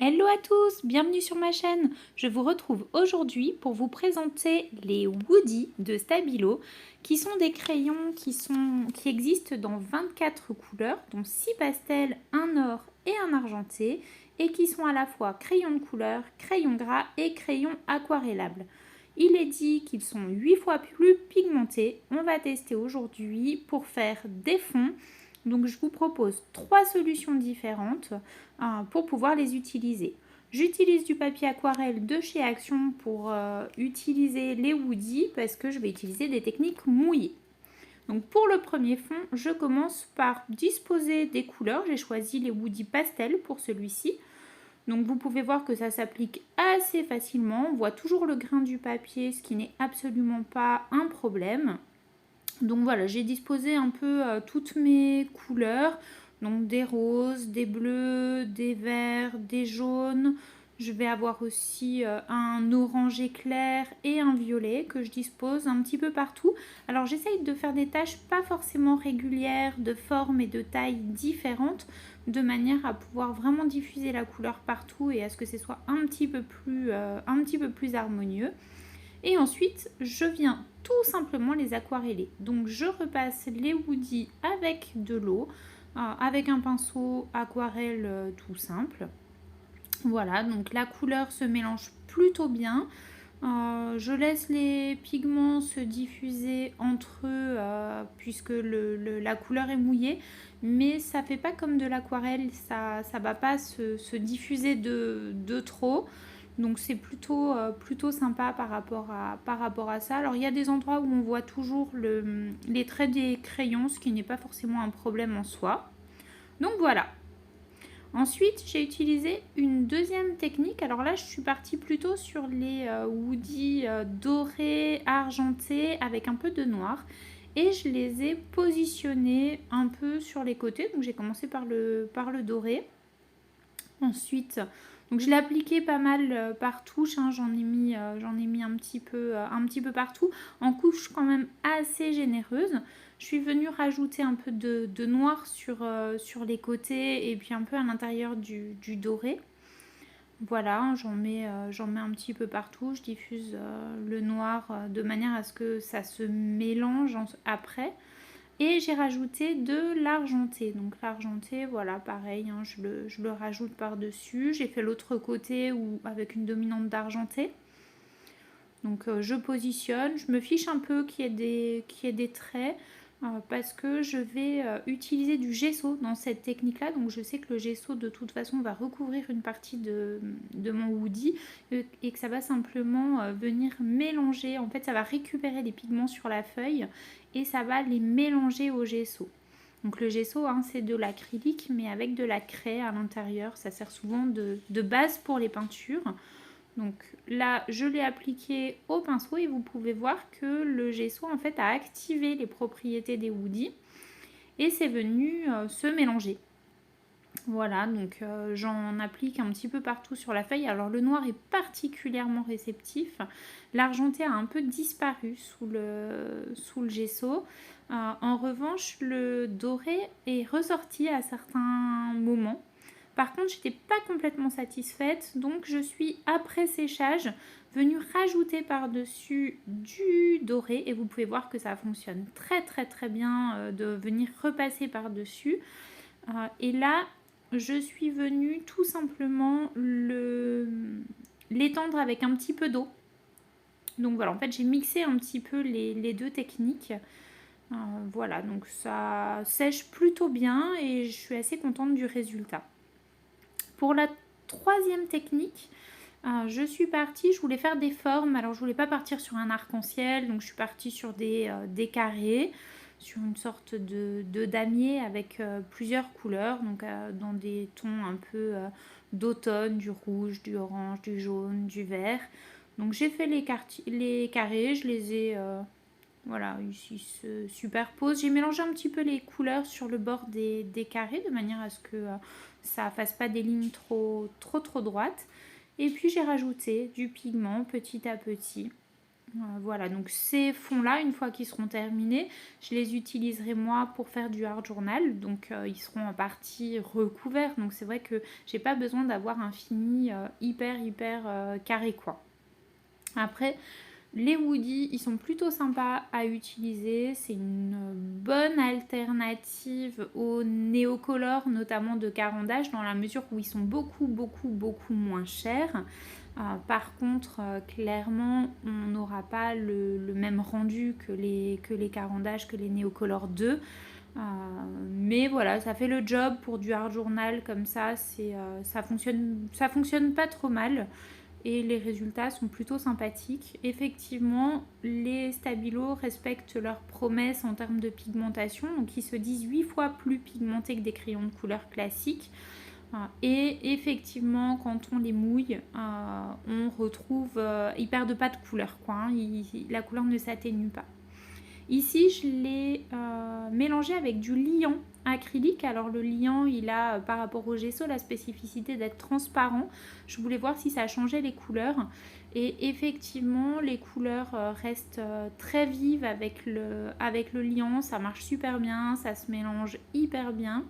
Hello à tous, bienvenue sur ma chaîne. Je vous retrouve aujourd'hui pour vous présenter les Woody de Stabilo, qui sont des crayons qui existent dans 24 couleurs, dont 6 pastels, un or et un argenté, et qui sont à la fois crayons de couleur, crayons gras et crayons aquarellables. Il est dit qu'ils sont 8 fois plus pigmentés. On va tester aujourd'hui pour faire des fonds. Donc je vous propose 3 solutions différentes pour pouvoir les utiliser. J'utilise du papier aquarelle de chez Action pour utiliser les Woody parce que je vais utiliser des techniques mouillées. Donc pour le premier fond, je commence par disposer des couleurs. J'ai choisi les Woody pastel pour celui-ci. Donc vous pouvez voir que ça s'applique assez facilement. On voit toujours le grain du papier, ce qui n'est absolument pas un problème. Donc voilà, j'ai disposé un peu toutes mes couleurs. Donc des roses, des bleus, des verts, des jaunes. Je vais avoir aussi un orangé clair et un violet que je dispose un petit peu partout. Alors j'essaye de faire des taches pas forcément régulières, de formes et de tailles différentes, de manière à pouvoir vraiment diffuser la couleur partout et à ce que ce soit un petit peu plus harmonieux. Et ensuite, je viens tout simplement les aquareller. Donc je repasse les Woody avec de l'eau, avec un pinceau aquarelle tout simple. Voilà, donc la couleur se mélange plutôt bien. Je laisse les pigments se diffuser entre eux puisque la couleur est mouillée, mais ça fait pas comme de l'aquarelle, ça va pas se diffuser de trop. Donc c'est plutôt sympa par rapport à ça. Alors il y a des endroits où on voit toujours les traits des crayons, ce qui n'est pas forcément un problème en soi. Donc voilà. Ensuite, j'ai utilisé une deuxième technique. Alors là, je suis partie plutôt sur les Woody dorés, argentés, avec un peu de noir. Et je les ai positionnés un peu sur les côtés. Donc j'ai commencé par le doré. Ensuite, donc je l'ai appliqué pas mal par touche, hein, j'en ai mis un petit peu partout, en couche quand même assez généreuse. Je suis venue rajouter un peu de noir sur les côtés et puis un peu à l'intérieur du doré. Voilà, j'en mets un petit peu partout, je diffuse le noir de manière à ce que ça se mélange après. Et j'ai rajouté de l'argenté. Donc l'argenté, voilà, pareil, hein, je le rajoute par-dessus. J'ai fait l'autre côté avec une dominante d'argenté. Donc je positionne, je me fiche un peu qu'il y ait des traits parce que je vais utiliser du gesso dans cette technique-là. Donc je sais que le gesso de toute façon va recouvrir une partie de mon Woody et que ça va simplement venir mélanger. En fait, ça va récupérer les pigments sur la feuille et ça va les mélanger au gesso. Donc le gesso, hein, c'est de l'acrylique mais avec de la craie à l'intérieur. Ça sert souvent de base pour les peintures. Donc là, je l'ai appliqué au pinceau et vous pouvez voir que le gesso en fait a activé les propriétés des Woody et c'est venu se mélanger. Voilà, donc j'en applique un petit peu partout sur la feuille. Alors le noir est particulièrement réceptif. L'argenté a un peu disparu sous le gesso. En revanche, le doré est ressorti à certains moments. Par contre, j'étais pas complètement satisfaite, donc je suis, après séchage, venue rajouter par-dessus du doré. Et vous pouvez voir que ça fonctionne très bien de venir repasser par-dessus. Et là, je suis venue tout simplement l'étendre avec un petit peu d'eau. Donc voilà, en fait, j'ai mixé un petit peu les deux techniques. Voilà, donc ça sèche plutôt bien et je suis assez contente du résultat. Pour la troisième technique, je suis partie, je voulais faire des formes. Alors je voulais pas partir sur un arc-en-ciel, donc je suis partie sur des carrés, sur une sorte de damier avec plusieurs couleurs, donc dans des tons un peu d'automne, du rouge, du orange, du jaune, du vert. Donc j'ai fait les carrés, je les ai voilà, ici se superposent. J'ai mélangé un petit peu les couleurs sur le bord des carrés de manière à ce que ça fasse pas des lignes trop droites. Et puis j'ai rajouté du pigment petit à petit. Voilà, donc ces fonds-là, une fois qu'ils seront terminés, je les utiliserai moi pour faire du art journal. Donc ils seront en partie recouverts. Donc c'est vrai que j'ai pas besoin d'avoir un fini hyper carré quoi. Après, les Woody, ils sont plutôt sympas à utiliser. C'est une bonne alternative aux néocolores, notamment de Caran d'Ache, dans la mesure où ils sont beaucoup moins chers. Par contre, clairement, on n'aura pas le même rendu que les Caran d'Ache, que les néocolores 2. Mais voilà, ça fait le job pour du art journal comme ça. Ça fonctionne pas trop mal et les résultats sont plutôt sympathiques. Effectivement, les Stabilo respectent leurs promesses en termes de pigmentation, donc ils se disent 8 fois plus pigmentés que des crayons de couleur classiques. Et effectivement, quand on les mouille, on retrouve, ils perdent pas de couleur, quoi, hein, la couleur ne s'atténue pas. Ici, je l'ai mélangé avec du liant acrylique. Alors le liant, il a par rapport au gesso la spécificité d'être transparent. Je voulais voir si ça changeait les couleurs. Et effectivement, les couleurs restent très vives avec le liant. Ça marche super bien, ça se mélange hyper bien.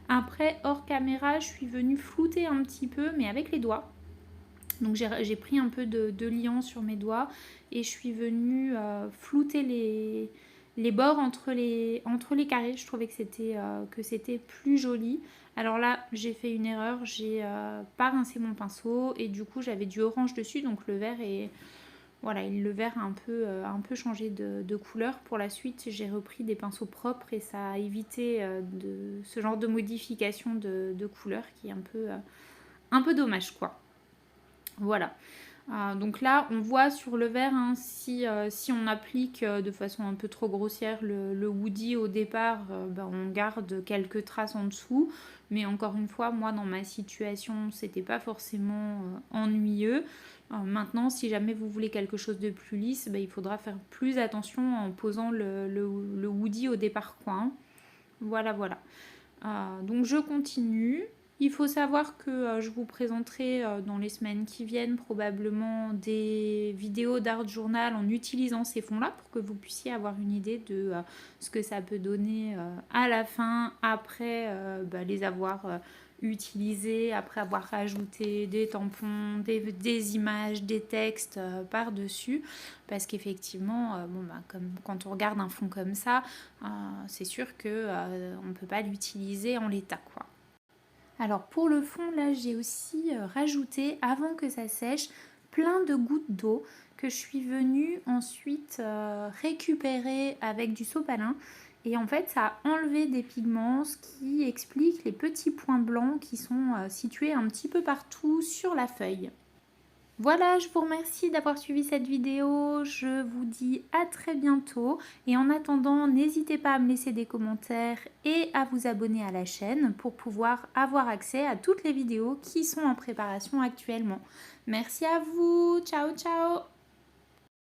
Après, hors caméra, je suis venue flouter un petit peu, mais avec les doigts. Donc j'ai pris un peu de liant sur mes doigts et je suis venue flouter les bords entre les carrés. Je trouvais que c'était plus joli. Alors là, j'ai fait une erreur, j'ai pas rincé mon pinceau et du coup j'avais du orange dessus, donc le vert est... Voilà, le vert a un peu changé de couleur. Pour la suite, j'ai repris des pinceaux propres et ça a évité ce genre de modification de couleur qui est un peu dommage quoi. Voilà. Donc là, on voit sur le verre, hein, si on applique de façon un peu trop grossière le Woody au départ, on garde quelques traces en dessous. Mais encore une fois, moi, dans ma situation, c'était pas forcément ennuyeux. Maintenant, si jamais vous voulez quelque chose de plus lisse, il faudra faire plus attention en posant le Woody au départ, quoi, hein. Voilà. Donc je continue. Il faut savoir que je vous présenterai dans les semaines qui viennent probablement des vidéos d'art journal en utilisant ces fonds-là pour que vous puissiez avoir une idée de ce que ça peut donner à la fin après les avoir utilisés, après avoir rajouté des tampons, des images, des textes par-dessus. Parce qu'effectivement, comme quand on regarde un fond comme ça, c'est sûr qu'on ne peut pas l'utiliser en l'état, quoi. Alors pour le fond, là j'ai aussi rajouté, avant que ça sèche, plein de gouttes d'eau que je suis venue ensuite récupérer avec du sopalin. Et en fait, ça a enlevé des pigments, ce qui explique les petits points blancs qui sont situés un petit peu partout sur la feuille. Voilà, je vous remercie d'avoir suivi cette vidéo, je vous dis à très bientôt et en attendant, n'hésitez pas à me laisser des commentaires et à vous abonner à la chaîne pour pouvoir avoir accès à toutes les vidéos qui sont en préparation actuellement. Merci à vous, ciao ciao.